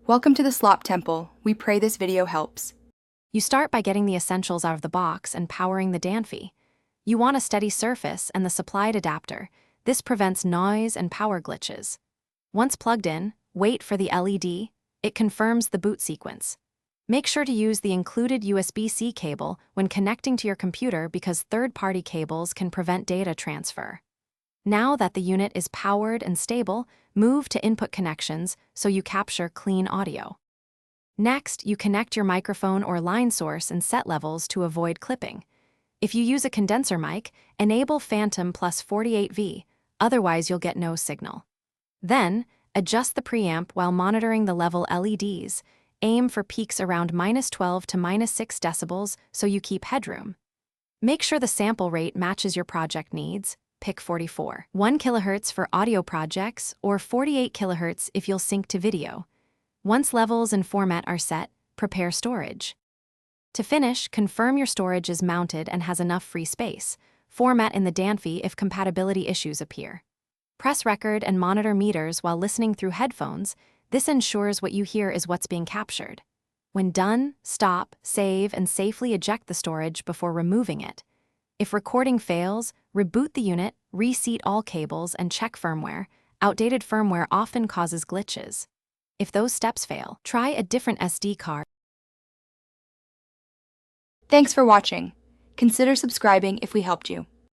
Welcome to the Slop Temple. We pray this video helps. You start by getting the essentials out of the box and powering the Danfi. You want a steady surface and the supplied adapter. This prevents noise and power glitches. Once plugged in, wait for the LED. It confirms the boot sequence. Make sure to use the included USB-C cable when connecting to your computer because third-party cables can prevent data transfer. Now that the unit is powered and stable, move to input connections so you capture clean audio. Next, you connect your microphone or line source and set levels to avoid clipping. If you use a condenser mic, enable Phantom plus 48V, otherwise you'll get no signal. Then, adjust the preamp while monitoring the level LEDs. Aim for peaks around -12 to -6 decibels so you keep headroom. Make sure the sample rate matches your project needs. Pick 44. 1 kHz for audio projects or 48 kHz if you'll sync to video. Once levels and format are set, prepare storage. To finish, confirm your storage is mounted and has enough free space. Format in the Danfi if compatibility issues appear. Press record and monitor meters while listening through headphones. This ensures what you hear is what's being captured. When done, stop, save, and safely eject the storage before removing it. If recording fails, reboot the unit, reseat all cables, and check firmware. Outdated firmware often causes glitches. If those steps fail, try a different SD card. Thanks for watching. Consider subscribing if we helped you.